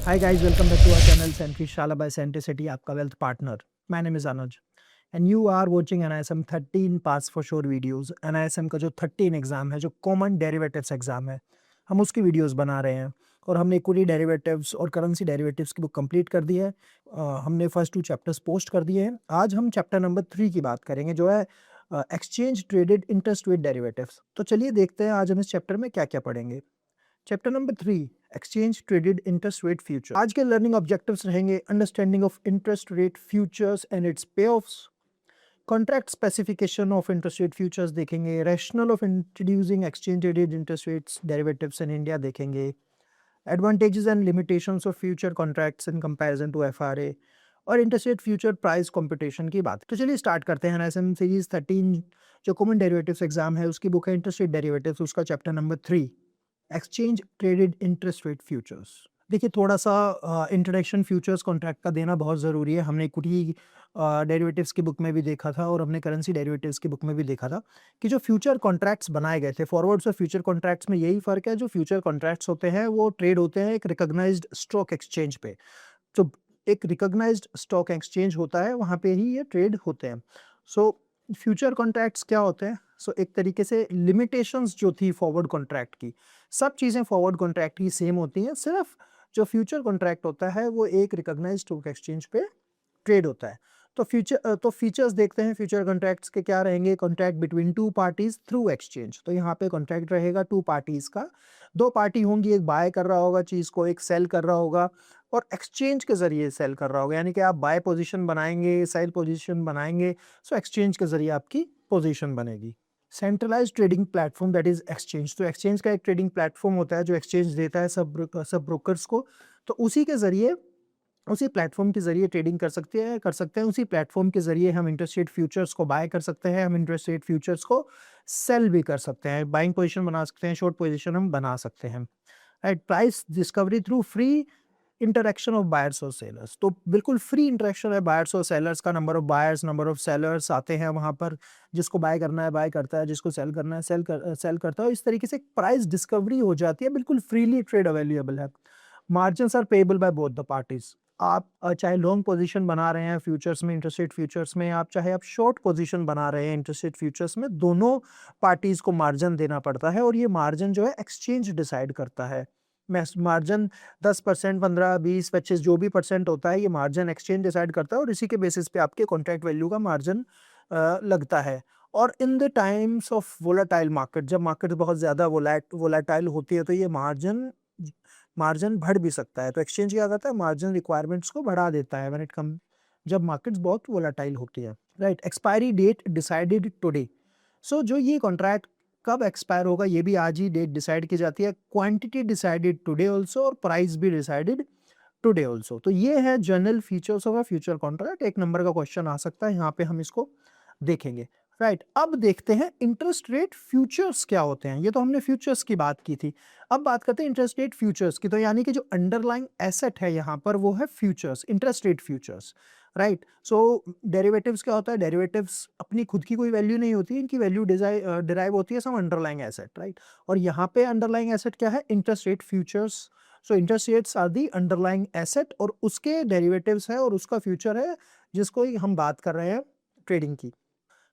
Hi guys, welcome back to our channel Century Shala by Centricity, आपका wealth partner. My name is Anuj and you are watching NISM 13 pass for sure videos. NISM का जो 13 exam है, जो common derivatives exam है, हम उसकी videos बना रहे हैं और हमने इक्विटी डेरिवेटिव्स और करेंसी डेरिवेटिव्स की बुक कंप्लीट कर दी है. हमने फर्स्ट 2 चैप्टर्स पोस्ट कर दिए हैं. आज हम चैप्टर नंबर 3 की बात करेंगे जो है exchange traded interest rate derivatives. तो चलिए देखते हैं आज हम इस चैप्टर में क्या क्या पढ़ेंगे. Chapter number 3, exchange traded interest rate future. आज के लर्निंग ऑब्जेक्टिव्स रहेंगे understanding of interest rate futures and its payoffs, contract specification of interest rate futures देखेंगे, rational of introducing exchange traded interest rates derivatives in India देखेंगे, advantages and limitations of future contracts in comparison to FRA और interest rate future price competition की बात. तो चलिए start करते हैं. NSM series 13 जो कॉमन डेरिवेटिव्स एग्जाम है उसकी बुक है इंटरेस्ट रेट डेरिवेटिव्स, उसका chapter number 3 exchange traded interest rate futures. देखिए थोड़ा सा इंट्रोडक्शन फ्यूचर्स कॉन्ट्रैक्ट का देना बहुत ज़रूरी है. हमने इक्विटी डेरिवेटिव्स की बुक में भी देखा था और हमने करेंसी डेरिवेटिव्स की बुक में भी देखा था कि जो फ्यूचर कॉन्ट्रैक्ट्स बनाए गए थे, फॉरवर्ड्स और फ्यूचर कॉन्ट्रैक्ट्स में यही फ़र्क है. जो फ्यूचर कॉन्ट्रैक्ट्स होते हैं वो ट्रेड होते हैं एक रिकॉग्नाइज्ड स्टॉक एक्सचेंज पे. जो एक रिकॉग्नाइज्ड स्टॉक एक्सचेंज होता है वहाँ पे ही ये ट्रेड होते हैं. सो फ्यूचर कॉन्ट्रैक्ट्स क्या होते हैं? सो एक तरीके से लिमिटेशंस जो थी फॉरवर्ड कॉन्ट्रैक्ट की, सब चीज़ें फॉरवर्ड कॉन्ट्रैक्ट की सेम होती हैं. सिर्फ जो फ्यूचर कॉन्ट्रैक्ट होता है वो एक रिकॉग्नाइज्ड स्टॉक एक्सचेंज पे ट्रेड होता है. तो फीचर्स देखते हैं फ्यूचर कॉन्ट्रैक्ट्स के क्या रहेंगे. Contract between two parties through exchange. तो यहाँ पे कॉन्ट्रैक्ट रहेगा टू पार्टीज का. दो पार्टी होंगी, एक बाय कर रहा होगा चीज़ को, एक सेल कर रहा होगा और एक्सचेंज के जरिए सेल कर रहा होगा. यानी कि आप बाय पोजीशन बनाएंगे, सेल पोजीशन बनाएंगे, सो एक्सचेंज के जरिए आपकी पोजीशन बनेगी. Centralised trading platform that is exchange. तो एक्सचेंज का एक ट्रेडिंग प्लेटफॉर्म होता है जो एक्सचेंज देता है सब ब्रोकर्स को. तो उसी के जरिए, उसी प्लेटफॉर्म के जरिए ट्रेडिंग कर सकते हैं. उसी प्लेटफॉर्म के जरिए हम इंटरेस्ट रेट फ्यूचर्स को बाय कर सकते हैं, हम इंटरेस्ट रेट फ्यूचर्स को सेल भी कर सकते हैं. बाइंग पोजीशन बना सकते हैं, शॉर्ट पोजीशन हम बना सकते हैं. Right. Price discovery through free interaction of buyers और सेलर्स. तो बिल्कुल फ्री इंटरेक्शन है बायर्स और सेलर्स का. Number of buyers, number of sellers आते हैं वहाँ पर. जिसको बाय करना है बाय करता है, जिसको सेल करना है सेल करता है. इस तरीके से प्राइस डिस्कवरी हो जाती है. बिल्कुल फ्रीली ट्रेड अवेलेबल है. Margins are payable by both the parties. आप चाहे लॉन्ग पोजीशन बना रहे हैं फ्यूचर्स में, इंटरेस्ट रेट फ्यूचर्स में, आप चाहे आप शॉर्ट पोजीशन बना रहे हैं इंटरेस्ट रेट फ्यूचर्स में, दोनों पार्टीज को मार्जिन देना पड़ता है. और ये मार्जिन जो है एक्सचेंज डिसाइड करता है. मार्जिन 10%, 15, 20, 25 जो भी परसेंट होता है, ये मार्जिन एक्सचेंज डिसाइड करता है और इसी के बेसिस पे आपके कॉन्ट्रैक्ट वैल्यू का मार्जिन लगता है. और in the times of volatile market, जब मार्केट बहुत ज़्यादा वोलाटाइल होती है तो ये मार्जिन बढ़ भी सकता है. तो एक्सचेंज क्या करता है, मार्जिन रिक्वायरमेंट्स को बढ़ा देता है व्हेन इट कम, जब मार्केट्स बहुत वोलाटाइल होती है. Right. Expiry date decided today. So जो ये कॉन्ट्रैक्ट कब एक्सपायर होगा ये भी आज ही डेट डिसाइड की जाती है. क्वांटिटी डिसाइडेड टुडे ऑल्सो और प्राइस भी डिसाइडेड टुडे ऑल्सो. तो ये है general features of a future contract. एक नंबर का क्वेश्चन आ सकता है, यहाँ पे हम इसको देखेंगे. राइट. अब देखते हैं इंटरेस्ट रेट फ्यूचर्स क्या होते हैं. ये तो हमने फ्यूचर्स की बात की थी. अब बात करते हैं इंटरेस्ट रेट फ्यूचर्स की. तो यानी कि जो अंडरलाइंग एसेट है यहाँ पर वो है futures, interest rate futures. Right. So derivatives क्या होता है, डेरिवेटिव्स अपनी खुद की कोई वैल्यू नहीं होती, इनकी वैल्यू डिराइव होती है सम अंडरलाइंग एसेट. राइट. और यहाँ पे अंडरलाइंग एसेट क्या है, interest rate futures. So interest rates are the underlying asset और उसके डेरिवेटिव्स है और उसका फ्यूचर है जिसको हम बात कर रहे हैं ट्रेडिंग की.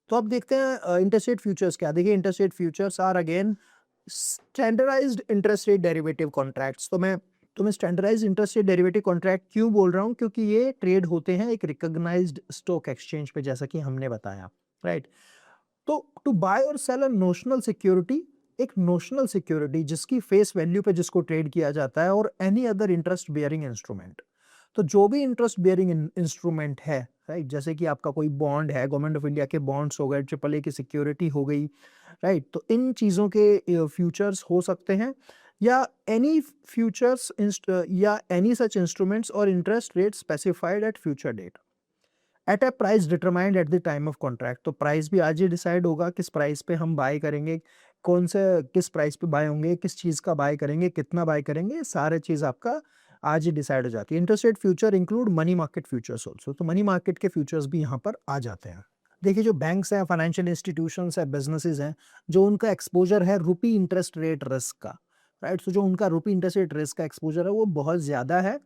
तो अब देखते हैं इंटरेस्ट रेट फ्यूचर्स क्या. देखिए interest rate futures are again standardised interest rate derivative contracts. तो मैं तुम्हें standardised interest rate derivative contract क्यों बोल रहा हूँ, क्योंकि ये ट्रेड होते हैं एक रिकॉग्नाइज्ड स्टॉक एक्सचेंज पे, जैसा कि हमने बताया. राइट. तो टू बाय और सेल अ नोशनल सिक्योरिटी, एक नोशनल सिक्योरिटी जिसकी फेस वैल्यू पे जिसको ट्रेड किया जाता है, और any other interest bearing instrument. तो जो भी इंटरेस्ट बियरिंग इंस्ट्रूमेंट है, राइट, जैसे कि आपका कोई बॉन्ड है, गवर्नमेंट ऑफ इंडिया के बॉन्ड्स हो गए, ट्रिपल ए की सिक्योरिटी हो गई. राइट. तो इन चीज़ों के फ्यूचर्स हो सकते हैं या एनी फ्यूचर्स या एनी सच इंस्ट्रूमेंट्स और interest rate specified at future date at a price determined at the time of contract. तो प्राइस भी आज ही डिसाइड होगा किस प्राइस पे हम बाय करेंगे, कौन से किस प्राइस पे बाय होंगे, किस चीज़ का बाय करेंगे, कितना बाय करेंगे, ये सारे चीज़ आपका आज ही डिसाइड हो जाती है. Interest rate future include money market futures also. तो मनी मार्केट के फ्यूचर्स भी यहाँ पर आ जाते हैं. देखिए जो बैंक्स हैं, फाइनेंशियल इंस्टीट्यूशंस हैं, बिजनेसेस हैं, जो उनका एक्सपोजर है रुपी इंटरेस्ट रेट रिस्क का, राइट। सो जो उनका रुपी इंटरेस्ट रेट रिस्क का एक्सपोजर है वो बहुत ज़्यादा है।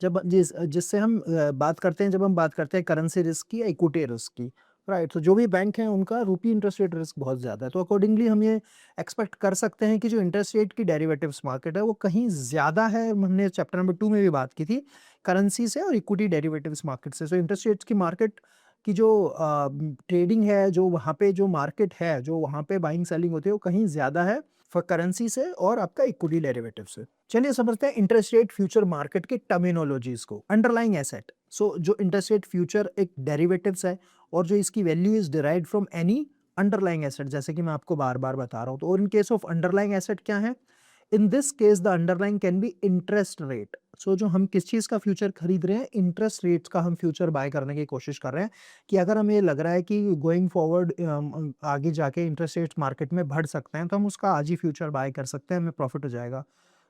जब जिससे हम बात करते हैं, जब हम बात करते हैं करेंसी रिस्क की या इक्विटी रिस्क की, राइट। तो जो भी बैंक हैं उनका रुपी इंटरेस्ट रेट रिस्क बहुत ज़्यादा है, तो अकॉर्डिंगली हम ये एक्सपेक्ट कर सकते हैं कि जो इंटरेस्ट रेट की डेरिवेटिव्स मार्केट है वो कहीं ज़्यादा है। हमने चैप्टर नंबर 2 में भी बात की थी करेंसी से और इक्विटी डेरिवेटिव्स मार्केट से। सो इंटरेस्ट रेट्स की मार्केट की जो ट्रेडिंग है, जो वहाँ पे जो मार्केट है, जो वहाँ पे बाइंग सेलिंग होती है वो कहीं ज़्यादा है फॉर करेंसी से और आपका इक्विटी डेरिवेटिव से। चलिए समझते हैं इंटरेस्ट रेट फ्यूचर मार्केट की टर्मिनोलॉजीज को। अंडरलाइंग एसेट, सो जो इंटरेस्ट रेट फ्यूचर एक डेरिवेटिव्स है और जो इसकी value is derived from any underlying asset, जैसे कि मैं आपको बार बार बता रहा हूँ। तो और in case of underlying asset क्या है? In this case the underlying can be interest rate. So जो हम किस चीज़ का फ्यूचर खरीद रहे हैं, इंटरेस्ट रेट्स का हम फ्यूचर बाय करने की कोशिश कर रहे हैं कि अगर हमें लग रहा है कि गोइंग फॉरवर्ड आगे जाके इंटरेस्ट रेट्स मार्केट में बढ़ सकते हैं, तो हम उसका आज ही फ्यूचर बाय कर सकते हैं, हमें प्रॉफिट हो जाएगा।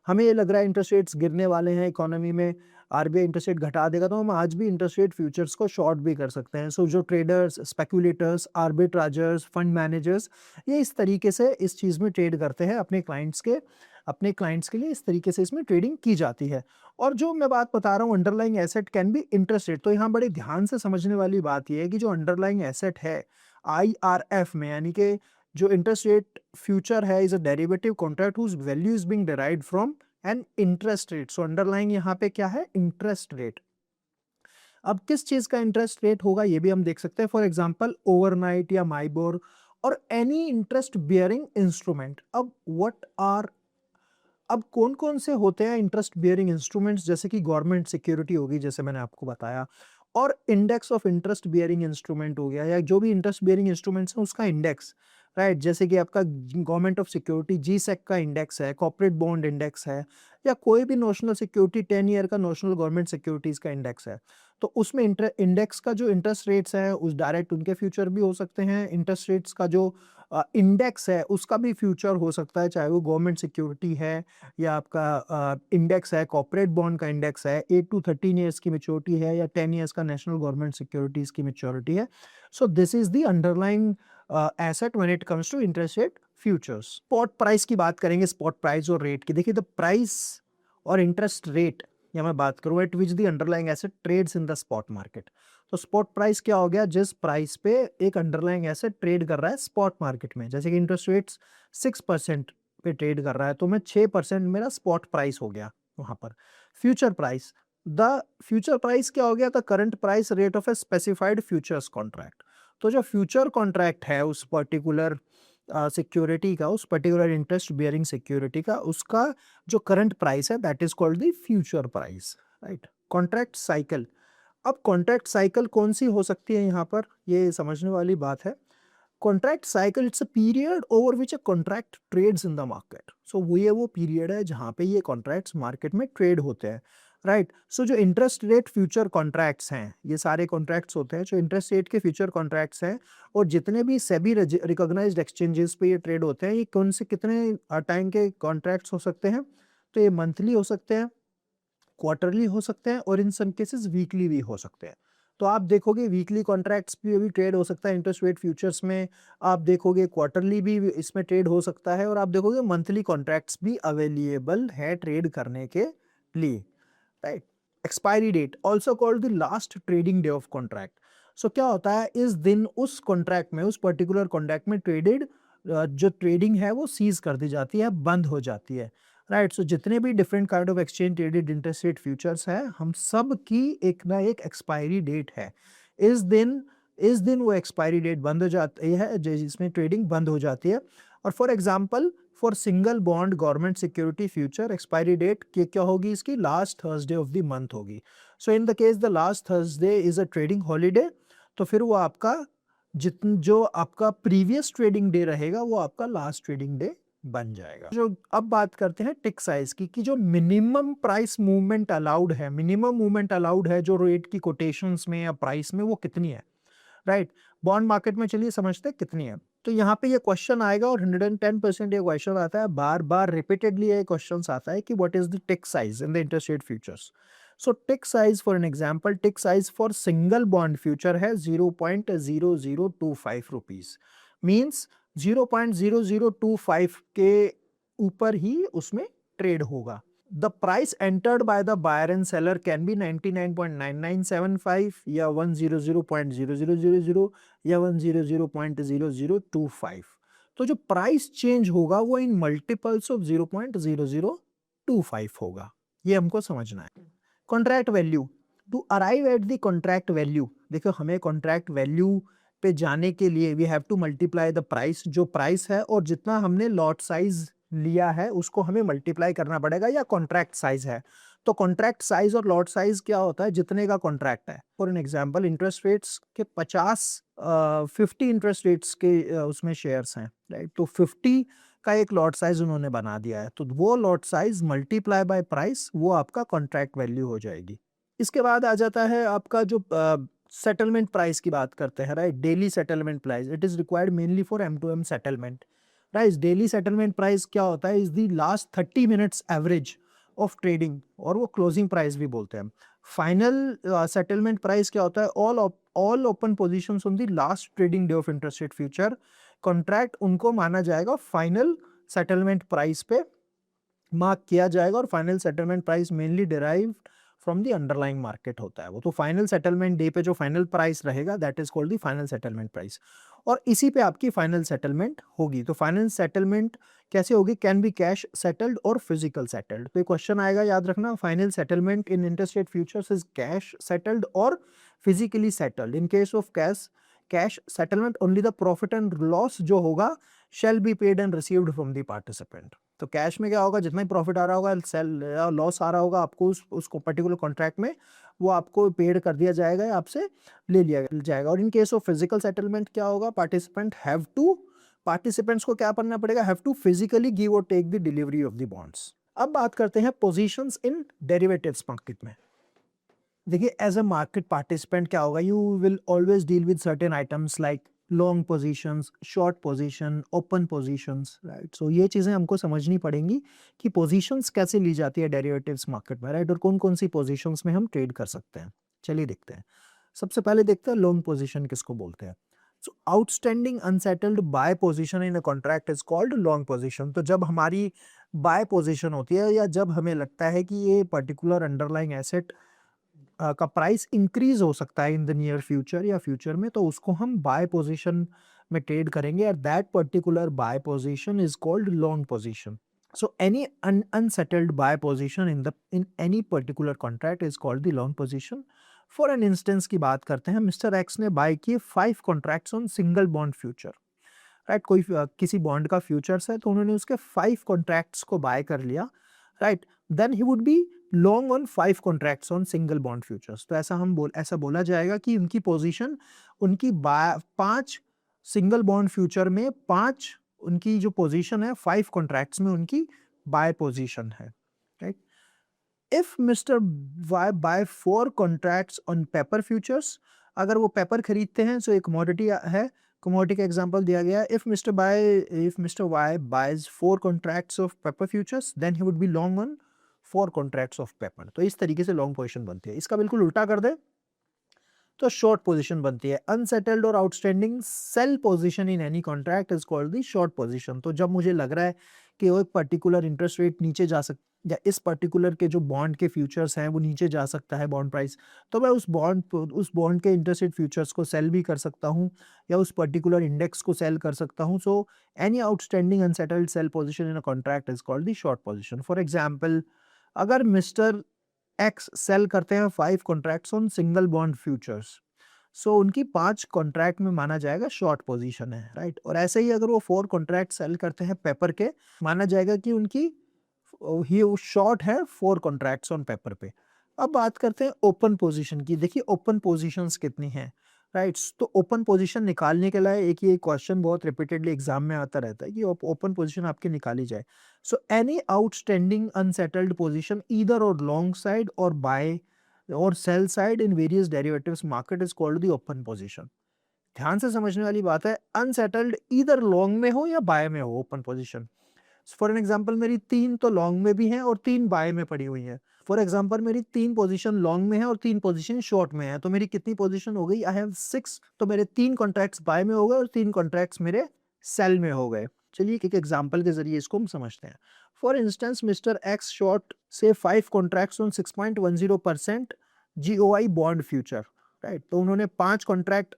हमें ये लग रहा है इंटरेस्ट रेट्स गिरने वाले हैं इकोनॉमी में, आरबीआई इंटरेस्ट रेट घटा देगा, तो हम आज भी इंटरेस्ट रेट फ्यूचर्स को शॉर्ट भी कर सकते हैं। सो जो ट्रेडर्स, स्पेक्यूलेटर्स, आर्बिट्राजर्स, फंड मैनेजर्स, ये इस तरीके से इस चीज़ में ट्रेड करते हैं अपने क्लाइंट्स के लिए इस तरीके से इसमें ट्रेडिंग की जाती है। और जो मैं बात बता रहा हूँ underlying asset can be interest rate, तो यहाँ बड़े ध्यान से समझने वाली बात ये है कि जो अंडरलाइंग एसेट है आईआरएफ में, यानी कि जो इंटरेस्ट रेट फ्यूचर है, is a derivative contract whose value is being derived from an interest rate. So underlying यहाँ पे क्या है? Interest rate. अब किस चीज का इंटरेस्ट रेट होगा ये भी हम देख सकते हैं। फॉर एग्जांपल ओवरनाइट या माइबोर और एनी इंटरेस्ट बियरिंग इंस्ट्रूमेंट। अब कौन कौन से होते हैं इंटरेस्ट बियरिंग इंस्ट्रूमेंट्स? जैसे कि गवर्नमेंट सिक्योरिटी होगी, जैसे मैंने आपको बताया, और index of interest bearing instrument हो गया, या जो भी इंटरेस्ट बियरिंग इंस्ट्रूमेंट्स हैं उसका इंडेक्स, राइट। जैसे कि आपका गवर्नमेंट ऑफ सिक्योरिटी जीसेक का इंडेक्स है, कॉर्पोरेट बॉन्ड इंडेक्स है, या कोई भी नेशनल सिक्योरिटी 10 ईयर का नेशनल गवर्नमेंट सिक्योरिटीज का इंडेक्स है। तो उसमें इंडेक्स का जो इंटरेस्ट रेट्स है उस डायरेक्ट उनके फ्यूचर भी हो सकते हैं। इंटरेस्ट रेट्स का जो इंडेक्स है उसका भी फ्यूचर हो सकता है, चाहे वो गवर्नमेंट सिक्योरिटी है या आपका इंडेक्स है, कॉर्पोरेट बॉन्ड का इंडेक्स है, 8 to 13 ईयर्स की मैच्योरिटी है, या 10 ईयर्स का नेशनल गवर्नमेंट सिक्योरिटीज की मैच्योरिटी है। So this is the underlying asset when it comes to interest rate futures. Spot price की बात करेंगे, स्पॉट प्राइस और रेट की। देखिए द प्राइस और इंटरेस्ट रेट, या मैं बात करूं at which the underlying asset trades in the spot market. तो स्पॉट प्राइस क्या हो गया? जिस प्राइस पे एक अंडरलाइंग एसेट ट्रेड कर रहा है स्पॉट मार्केट में। जैसे कि इंटरेस्ट रेट्स 6% पे ट्रेड कर रहा है, तो मैं 6% मेरा स्पॉट प्राइस हो गया वहां पर। Future price, the future price क्या हो गया? The current price rate of a specified futures contract. तो जो फ्यूचर कॉन्ट्रैक्ट है उस पर्टिकुलर सिक्योरिटी का, उस पर्टिकुलर इंटरेस्ट बियरिंग सिक्योरिटी का, उसका जो करंट प्राइस है that is called the future price, right. Contract cycle, अब कॉन्ट्रैक्ट साइकिल कौन सी हो सकती है यहाँ पर, ये समझने वाली बात है। Contract cycle it's a period over which a contract trades in the market. So वो पीरियड है जहाँ पे ये कॉन्ट्रैक्ट्स मार्केट में ट्रेड होते हैं, राइट। सो जो इंटरेस्ट रेट फ्यूचर कॉन्ट्रैक्ट्स हैं, ये सारे कॉन्ट्रैक्ट्स होते हैं जो इंटरेस्ट रेट के फ्यूचर कॉन्ट्रैक्ट्स हैं, और जितने भी सेबी रिकॉग्नाइज्ड एक्सचेंजेस पे ये ट्रेड होते हैं, ये कौन से कितने टाइम के कॉन्ट्रैक्ट्स हो सकते हैं? तो ये मंथली हो सकते हैं, क्वार्टरली हो सकते हैं, और इन सम केसेस वीकली भी हो सकते हैं। तो आप देखोगे वीकली कॉन्ट्रैक्ट्स भी अभी ट्रेड हो सकता है इंटरेस्ट रेट फ्यूचर्स में, आप देखोगे क्वार्टरली भी इसमें ट्रेड हो सकता है, और आप देखोगे मंथली कॉन्ट्रैक्ट्स भी अवेलेबल है ट्रेड करने के लिए, right. Expiry date also called the last trading day of contract. So क्या होता है, इस दिन उस कॉन्ट्रैक्ट में, उस पर्टिकुलर कॉन्ट्रैक्ट में ट्रेडेड जो ट्रेडिंग है वो सीज कर दी जाती है, बंद हो जाती है, राइट। सो जितने भी different kind of exchange traded interest rate futures है, हम सब की एक ना एक एक्सपायरी डेट है। इस दिन वो एक्सपायरी डेट बंद हो जाती है जिसमें ट्रेडिंग बंद हो जाती है। और for example for single bond government security future, expiry date क्या होगी इसकी? Last Thursday of the month होगी। So in the case the last Thursday is a trading holiday, तो फिर वो आपका जो आपका प्रीवियस ट्रेडिंग डे रहेगा वो आपका लास्ट ट्रेडिंग डे बन जाएगा। जो अब बात करते हैं टिक साइज की, कि जो मिनिमम प्राइस मूवमेंट अलाउड है, मिनिमम मूवमेंट अलाउड है जो रेट की कोटेशंस में या प्राइस में, वो कितनी है, राइट। बॉन्ड मार्केट में चलिए समझते हैं कितनी है। तो यहाँ पे ये क्वेश्चन आएगा, और 110% ये क्वेश्चन आता है, बार बार रिपीटेडली ये क्वेश्चन आता है कि what is the tick size in the interest rate futures. So tick size for an example, tick size for single bond future है 0.0025 रुपीज, मीन्स 0.0025 के ऊपर ही उसमें ट्रेड होगा। The price entered by the buyer and seller can be 99.9975 या 100.0000 या 100.0025। तो जो price change होगा वो इन मल्टीपल्स ऑफ 0.0025 होगा, ये हमको समझना है। Contract value, to arrive at the contract value, देखो हमें कॉन्ट्रैक्ट वैल्यू पे जाने के लिए we have to multiply the price, जो प्राइस है और जितना हमने लॉट साइज लिया है उसको हमें मल्टीप्लाई करना पड़ेगा, या कॉन्ट्रैक्ट साइज है। तो कॉन्ट्रैक्ट साइज और लॉट साइज क्या होता है, जितने का कॉन्ट्रैक्ट है। For an example interest rates के 50 इंटरेस्ट रेट्स के उसमें शेयर्स हैं, राइट। तो 50 का एक लॉट साइज उन्होंने बना दिया है, तो वो lot size multiply by price, वो आपका कॉन्ट्रैक्ट वैल्यू हो जाएगी। इसके बाद आ जाता है आपका जो सेटलमेंट प्राइस की बात करते हैं, right. Daily settlement price, it is required mainly for M2M settlement, right. Daily settlement price क्या होता है, is the last 30 minutes average of trading, और वो क्लोजिंग प्राइस भी बोलते हैं। फाइनल सेटलमेंट प्राइस क्या होता है, all open positions on the last trading day of interest rate future contract, उनको माना जाएगा फाइनल सेटलमेंट प्राइस पे मार्क किया जाएगा, और final settlement price mainly derive from the underlying market होता है वो। तो फाइनल सेटलमेंट डे पे जो फाइनल प्राइस रहेगा that is called the final settlement price, और इसी पे आपकी फाइनल सेटलमेंट होगी। तो फाइनल सेटलमेंट कैसे होगी, can be cash settled or physical settled. तो क्वेश्चन आएगा, याद रखना, final settlement in interest rate futures is cash settled or physically settled. In case of cash settlement only the profit and loss जो होगा shall be paid and received from the participant। तो cash में क्या होगा, जितना ही profit आ रहा होगा, cell या लॉस आ रहा होगा आपको उसको पर्टिकुलर कॉन्ट्रैक्ट में, वो आपको पेड कर दिया जाएगा या आपसे ले लिया जाएगा। और in case of physical settlement क्या होगा, पार्टिसिपेंट्स को क्या करना पड़ेगा, हैव टू फिजिकली गिव और take the delivery of the bonds. अब बात करते हैं पोजीशंस इन डेरिवेटिव्स मार्केट में। देखिए एज अ मार्केट पार्टिसिपेंट क्या होगा, you will always deal with certain items like long positions, short position, open positions, right. So ये चीज़ें हमको समझनी पड़ेंगी कि पोजीशंस कैसे ली जाती है डेरिवेटिव्स मार्केट में, राइट, और कौन कौन सी पोजीशंस में हम ट्रेड कर सकते हैं। चलिए देखते हैं। सबसे पहले देखते हैं लॉन्ग पोजीशन किसको बोलते हैं। So outstanding unsettled buy position in a contract is called long position. तो जब हमारी बाय पोजीशन होती है, या जब हमें लगता है कि ये पर्टिकुलर अंडरलाइंग एसेट का प्राइस इंक्रीज हो सकता है इन द नियर फ्यूचर या फ्यूचर में, तो उसको हम बाय पोजीशन में ट्रेड करेंगे, और that particular buy position is called long position. So any unsettled buy position in any particular contract is called the long position. For an instance की बात करते हैं, मिस्टर एक्स ने बाय किए 5 contracts on single bond future, right. कोई किसी bond का futures है, तो उन्होंने उसके 5 कॉन्ट्रैक्ट्स को बाय कर लिया, right. Then he would be long on 5 contracts on single bond futures. तो ऐसा बोला जाएगा कि उनकी पोजीशन, उनकी 5 सिंगल बॉन्ड फ्यूचर में 5 उनकी जो पोजीशन है 5 कॉन्ट्रैक्ट्स में उनकी बाय पोजीशन है, right. If mister Y buy 4 contracts on paper futures, अगर वो पेपर खरीदते हैं, सो एक कमोडिटी है, कमोडिटी का एग्जांपल दिया गया, if mister Y buys 4 contracts of paper futures, then he would be long on 4 contracts of paper. तो इस तरीके से लॉन्ग पोजीशन बनती है। इसका बिल्कुल उल्टा कर दे तो शॉर्ट पोजीशन बनती है। अनसेटल्ड और outstanding sell position in any contract is called the short position. तो जब मुझे लग रहा है कि वो एक पर्टिकुलर इंटरेस्ट रेट नीचे जा सकता, या इस पर्टिकुलर के जो बॉन्ड के फ्यूचर्स हैं वो नीचे जा सकता है बॉन्ड प्राइस, तो मैं उस बॉन्ड के इंटरेस्ट रेट फ्यूचर्स को सेल भी कर सकता हूँ, या उस पर्टिकुलर इंडेक्स को सेल कर सकता हूँ। So any outstanding unsettled sell position in a contract is called the short position. For example, अगर मिस्टर एक्स सेल करते हैं 5 contracts on single bond futures, so उनकी 5 कॉन्ट्रैक्ट में माना जाएगा शॉर्ट पोजीशन है, राइट। और ऐसे ही अगर वो 4 कॉन्ट्रैक्ट सेल करते हैं पेपर के, माना जाएगा कि उनकी ही शॉर्ट है 4 कॉन्ट्रैक्ट्स ऑन पेपर पे। अब बात करते हैं ओपन पोजीशन की। देखिए ओपन पोजीशंस कितनी हैं, राइट। तो ओपन पोजीशन निकालने के लिए एक ये क्वेश्चन बहुत रिपीटेडली एग्जाम में आता रहता है कि ओपन पोजीशन आपकी निकाली जाए। सो any outstanding unsettled position either और लॉन्ग साइड और बाय और sell side in various derivatives market is called the open position. ध्यान से समझने वाली बात है, अनसेटल्ड ईदर लॉन्ग में हो या बाय में हो open position. For an example, मेरी 3 तो लॉन्ग में भी हैं और 3 बाय में पड़ी हुई हैं। फॉर एग्जांपल, मेरी 3 पोजीशन लॉन्ग में है और 3 पोजीशन शॉर्ट में है, तो मेरी कितनी पोजीशन हो गई, आई हैव 6। तो मेरे 3 कॉन्ट्रैक्ट्स बाय में हो गए और 3 कॉन्ट्रैक्ट्स मेरे सेल में हो गए। चलिए एक एग्जांपल के जरिए इसको हम समझते हैं। For instance mister x short से 5 contracts on 6.10% GOI bond future, right. तो उन्होंने 5 कॉन्ट्रैक्ट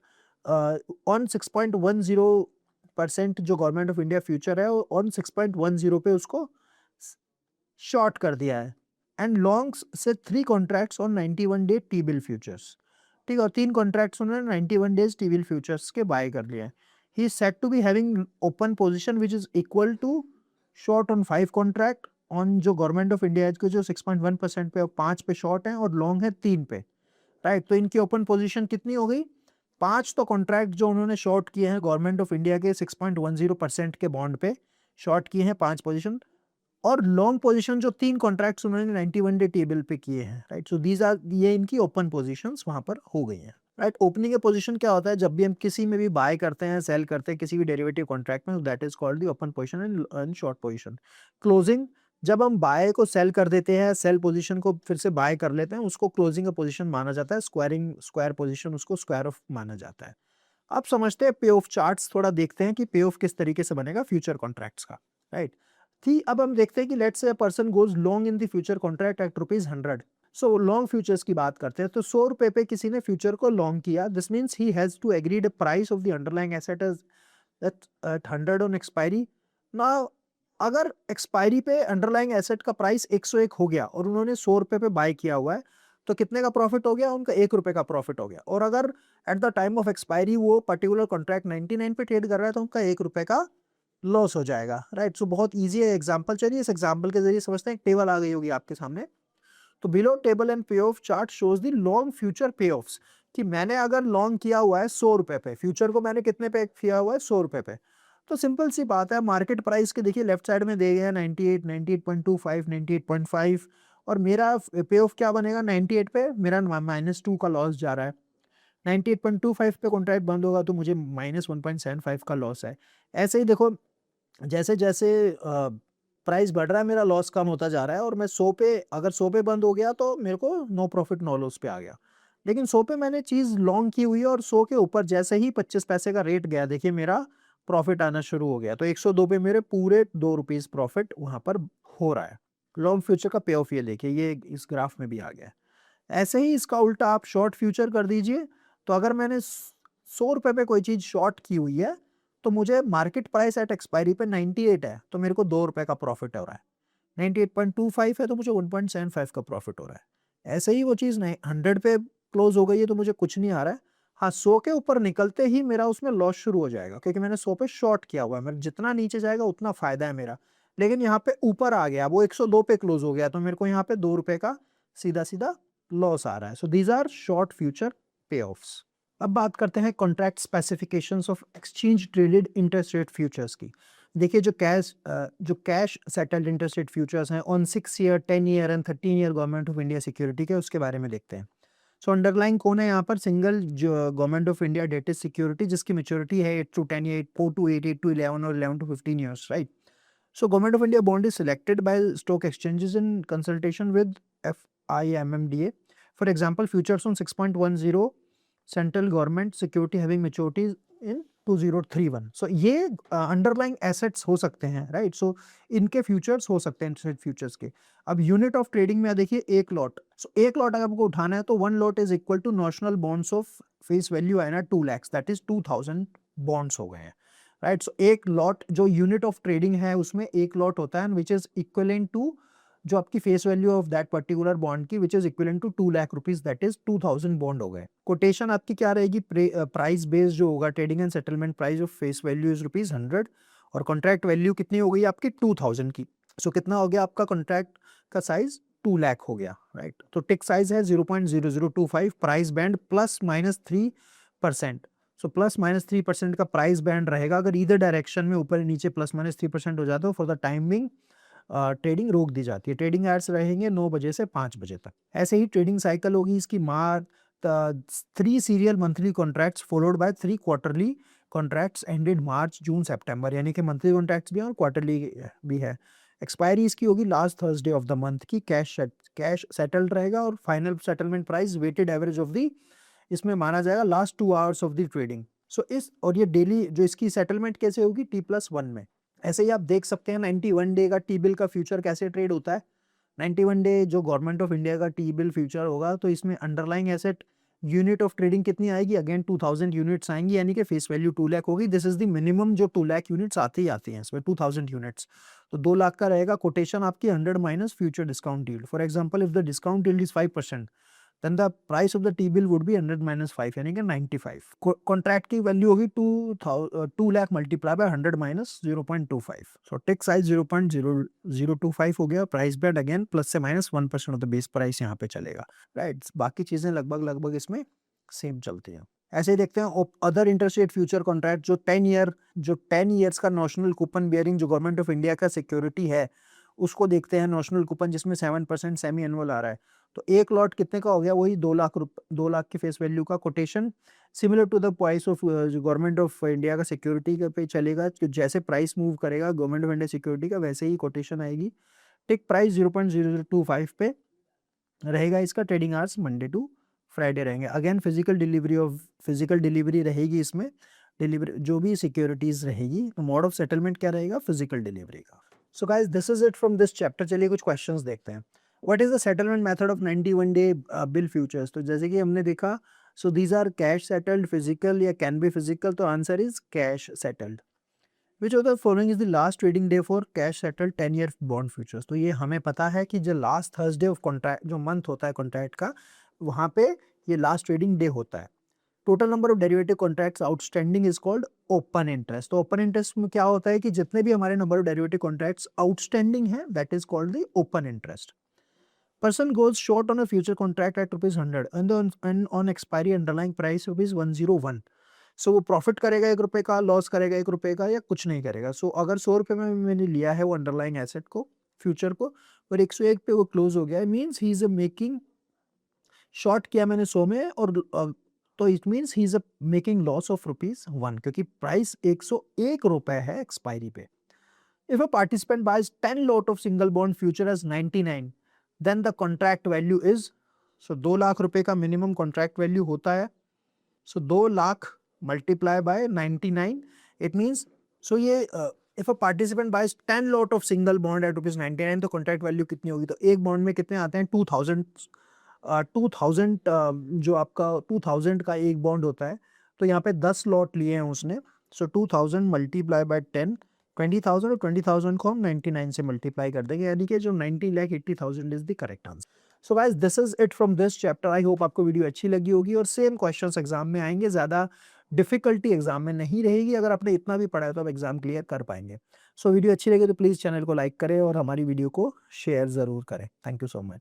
ऑन 6.10% जो गवर्नमेंट ऑफ इंडिया फ्यूचर है ऑन 6.10 पे उसको शॉर्ट कर दिया है। एंड लॉन्ग्स से 3 contracts on 91 day T bill futures, ठीक है, और 3 कॉन्ट्रैक्ट्स उन्होंने 91 डेज टी बिल फ्यूचर्स के बाय कर लिए हैं। He is set to be having open position which is equal to short on 5 contract on जो गवर्नमेंट ऑफ इंडिया के जो 6.1% पे और 5 पे शॉर्ट है और लॉन्ग है 3 पे, राइट। तो इनकी ओपन पोजीशन कितनी हो गई? 5 तो कॉन्ट्रैक्ट जो उन्होंने शॉर्ट किए हैं गवर्नमेंट ऑफ इंडिया के 6.10% के बॉन्ड पे शॉर्ट किए हैं 5 पोजीशन, और लॉन्ग पोजीशन जो 3 कॉन्ट्रैक्ट्स उन्होंने 91 डे टेबल पे किए हैं, राइट। सो दीज आर, ये इनकी ओपन पोजीशंस वहां पर हो गई हैं, राइट। ओपनिंग ए पोजीशन क्या होता है? जब भी हम किसी में भी बाय करते हैं, सेल करते हैं किसी भी डेरिवेटिव कॉन्ट्रैक्ट में, that is called the open position and short position. Closing, जब हम बाय को सेल कर देते हैं, सेल पोजीशन को फिर से बाय कर लेते हैं, उसको क्लोजिंग का पोजीशन माना जाता है। स्क्वायर पोजीशन उसको स्क्वायर ऑफ माना जाता है। अब समझते हैं पे ऑफ चार्ट्स, थोड़ा देखते हैं कि पे ऑफ किस तरीके से बनेगा फ्यूचर कॉन्ट्रैक्ट्स का, राइट। थी अब हम देखते हैं कि let's say a person goes long in the future contract at ₹100। So long futures की बात करते हैं, तो 100 रुपए पे किसी ने फ्यूचर को लॉन्ग किया। This means he has to agreed a price of the underlying asset as at 100 on expiry. Now अगर एक्सपायरी पे अंडरलाइंग एसेट का प्राइस 101 हो गया और उन्होंने 100 रुपए पे बाय किया हुआ है, तो कितने का प्रॉफिट हो गया? उनका 1 रुपए का प्रॉफिट हो गया। और अगर eight the time of expiry वो पर्टिकुलर कॉन्ट्रैक्ट 99 पे ट्रेड कर रहा है, तो उनका 1 रुपए का लॉस हो जाएगा, राइट। सो बहुत इजी है एग्जांपल। चलिए इस एग्जांपल के जरिए समझते हैं। एक टेबल आ गई होगी आपके सामने। तो बिलो टेबल एंड पे of chart shows the long future पे ऑफ्स, कि मैंने अगर लॉन्ग किया हुआ है 100 रुपए पे, फ्यूचर को मैंने कितने पे किया हुआ है? 100 रुपए पे। तो सिंपल सी बात है, मार्केट प्राइस के देखिए लेफ्ट साइड में दे गए हैं 98, 98.25, 98.5, और मेरा पे ऑफ क्या बनेगा? 98 पे मेरा -2 का लॉस जा रहा है। 98.25 पे कॉन्ट्रैक्ट बंद होगा तो मुझे -1.75 का लॉस है। ऐसे ही देखो, जैसे जैसे प्राइस बढ़ रहा है मेरा लॉस कम होता जा रहा है, और मैं 100 पे, अगर 100 पे बंद हो गया तो मेरे को नो प्रॉफिट नो लॉस पे आ गया। लेकिन 100 पे मैंने चीज़ लॉन्ग की हुई है और 100 के ऊपर जैसे ही 25 पैसे का रेट गया, देखिए मेरा प्रॉफिट आना शुरू हो गया। तो 102 पे मेरे पूरे ₹2 प्रॉफिट वहाँ पर हो रहा है। लॉन्ग फ्यूचर का पे ऑफ ये देखिए, ये इस ग्राफ में भी आ गया है। ऐसे ही इसका उल्टा आप शॉर्ट फ्यूचर कर दीजिए। तो अगर मैंने 100 रुपए पे कोई चीज़ शॉर्ट की हुई है, तो मुझे मार्केट प्राइस एट एक्सपायरी पे 98 है, तो मेरे को 2 रुपए का प्रॉफिट हो रहा है। 98.25 है तो मुझे 1.75 का प्रॉफिट हो रहा है। ऐसे ही वो चीज़ नहीं 100 पे क्लोज हो गई है तो मुझे कुछ नहीं आ रहा है। हाँ, 100 के ऊपर निकलते ही मेरा उसमें लॉस शुरू हो जाएगा, क्योंकि मैंने 100 पे शॉर्ट किया हुआ है। मेरा जितना नीचे जाएगा उतना फायदा है मेरा। लेकिन यहाँ पे ऊपर आ गया, वो 102 पे क्लोज हो गया, तो मेरे को यहाँ पे 2 रुपए का सीधा-सीधा लॉस आ रहा है। So these are short future payoffs. अब बात करते हैं contract specifications of exchange traded interest rate futures की। देखिए जो cash settled interest rate futures हैं on 6 year, 10 year and 13 year government of India security के, उसके बारे में देखते हैं। सो अंडरलाइंग कौन है यहाँ पर? सिंगल जो government of India dated security, जिसकी मैच्योरिटी है 8 to 10 ईयर, 4 to 8, 8 to 11 और 11 to 15 years, right. So Government of India bond is selected by stock exchanges in consultation with FIMMDA. For example, futures on 6.10 central government security having maturities in 2031. So ये underlying assets हो सकते हैं, right? So इनके futures हो सकते हैं interest futures के। अब unit of trading में देखिए एक lot. So एक lot अगर आपको उठाना है तो one lot is equal to notional bonds of face value है ना 2 lakhs, that is 2000 bonds हो गए हैं। राइट। सो एक लॉट जो यूनिट ऑफ ट्रेडिंग है उसमें एक लॉट होता है विच इज इक्विवेलेंट टू जो आपकी face value of that particular bond की which is equivalent to 2 lakh rupees, that is 2000 bond हो गए। कोटेशन आपकी क्या रहेगी? प्राइस बेस जो होगा, trading and settlement price of face value is ₹100 और कॉन्ट्रैक्ट वैल्यू कितनी हो गई आपकी 2000 की। सो कितना हो गया आपका कॉन्ट्रैक्ट का साइज? 2 लाख हो गया, राइट। तो टिक साइज है 0.0025, प्राइस बैंड +-3%। सो +-3% का प्राइस बैंड रहेगा। अगर इधर डायरेक्शन में ऊपर नीचे +-3% हो जाता है, फॉर द टाइमिंग ट्रेडिंग रोक दी जाती है। ट्रेडिंग आवर्स रहेंगे 9 बजे से 5 बजे तक। ऐसे ही ट्रेडिंग साइकिल होगी इसकी 3 serial monthly contracts followed by 3 quarterly contracts ended March, June, September, यानी कि मंथली कॉन्ट्रैक्ट्स भी हैं और क्वार्टरली भी है। एक्सपायरी इसकी होगी लास्ट थर्सडे ऑफ द मंथ की। कैश सेटल्ड रहेगा और final settlement price weighted average of the इसमें माना जाएगा last 2 hours of the trading. So इस और ये डेली जो इसकी सेटलमेंट कैसे होगी? T+1 में, ऐसे ही आप देख सकते हैं 91 डे का टी बिल का फ्यूचर कैसे ट्रेड होता है। 91 डे जो गवर्नमेंट ऑफ इंडिया का टी बिल फ्यूचर होगा, तो इसमें underlying asset unit of trading कितनी आएगी, अगेन 2000 यूनिट्स आएंगी, यानी कि फेस वैल्यू 2 लाख होगी। दिस इज द मिनिमम जो 2 लाख यूनिट्स आती ही आती हैं इसमें, 2000 यूनिट्स। तो 2 लाख का रहेगा कोटेशन आपकी 100 minus future discount yield. For example if the discount yield is 5%, then the price of the T-bill would be 100 minus 5 यानी कि 95। कॉन्ट्रैक्ट की वैल्यू होगी 2 लाख मल्टीप्लाई बाय 100 माइनस 0.25। सो टिक साइज 0.0025 हो गया। प्राइस बैंड अगेन प्लस से minus 1% of the base price यहाँ पे चलेगा, राइट। बाकी चीजें लगभग इसमें सेम चलती हैं। ऐसे ही देखते हैं other interest rate future contract जो 10 ईयर्स का नॉशनल कूपन बियरिंग जो गवर्नमेंट ऑफ इंडिया का सिक्योरिटी है, उसको देखते हैं। नॉशनल कूपन जिसमें 7% सेमी एनुअल आ रहा है, तो एक लॉट कितने का हो गया, वही 2 लाख की फेस वैल्यू का quotation, similar to the price of जो गवर्नमेंट ऑफ इंडिया का सिक्योरिटी पे चलेगा। कि जैसे प्राइस मूव करेगा गवर्नमेंट ऑफ इंडिया सिक्योरिटी का, वैसे ही कोटेशन आएगी। टिक प्राइस 0.0025 पे रहेगा। इसका trading hours Monday to Friday रहेंगे। अगेन फिजिकल डिलीवरी रहेगी इसमें। डिलीवरी जो भी सिक्योरिटीज रहेगी, तो मोड ऑफ सेटलमेंट क्या रहेगा, फिजिकल डिलीवरी का। So guys this is it from this chapter. चलिए कुछ क्वेश्चंस देखते हैं। What is the settlement method of 91 day bill futures. तो जैसे कि हमने देखा, so these are cash settled, physical या कैन बी फिजिकल, तो answer is cash settled. Which of the following is the last trading day for cash settled 10 year bond futures. तो ये हमें पता है कि जो लास्ट थर्सडे ऑफ कॉन्ट्रैक्ट जो मंथ होता है कॉन्ट्रैक्ट का, वहाँ पे ये लास्ट ट्रेडिंग डे होता है। Total number of derivative contracts outstanding is called open interest. तो ओपन इंटरेस्ट में क्या होता है कि जितने भी हमारे number of derivative contracts outstanding है, that is called the open interest. Person goes short on a future contract at ₹100 and on expiry underlying price ₹101। सो वो प्रॉफिट करेगा 1 रुपए का, लॉस करेगा 1 रुपए का, या कुछ नहीं करेगा। सो अगर 100 रुपए में मैंने लिया है वो अंडरलाइंग एसेट को, फ्यूचर को, और 101 पे वो क्लोज हो गया, means he is making short किया मैंने 100 में, और तो it means he is making loss of ₹1, क्योंकि प्राइस 101 रुपए है एक्सपायरी पे। If a participant buys 10 lot of single bond future as 99, then the contract value is, so 2 lakh रुपए का मिनिमम कॉन्ट्रैक्ट वैल्यू होता है। So 2 lakh multiply by 99, it means, so ये if a participant buys 10 lot of single bond at ₹99, तो contract value कितनी होगी, तो एक बॉन्ड में कितने आते हैं 2000। 2000 जो आपका 2000 का एक बॉन्ड होता है, तो यहाँ पे 10 लॉट लिए हैं उसने। सो 2000 मल्टीप्लाई बाय 10, 20,000, और 20,000 को हम 99 से मल्टीप्लाई कर देंगे, यानी कि जो 90,80,000 is the correct answer. So guys this is it from this chapter. I hope आपको वीडियो अच्छी लगी होगी, और सेम क्वेश्चंस एग्जाम में आएंगे, ज़्यादा डिफिकल्टी एग्जाम में नहीं रहेगी। अगर आपने इतना भी पढ़ा है तो आप एग्जाम क्लियर कर पाएंगे। सो वीडियो अच्छी लगी तो प्लीज़ चैनल को लाइक करें और हमारी वीडियो को शेयर ज़रूर करें। Thank you so much.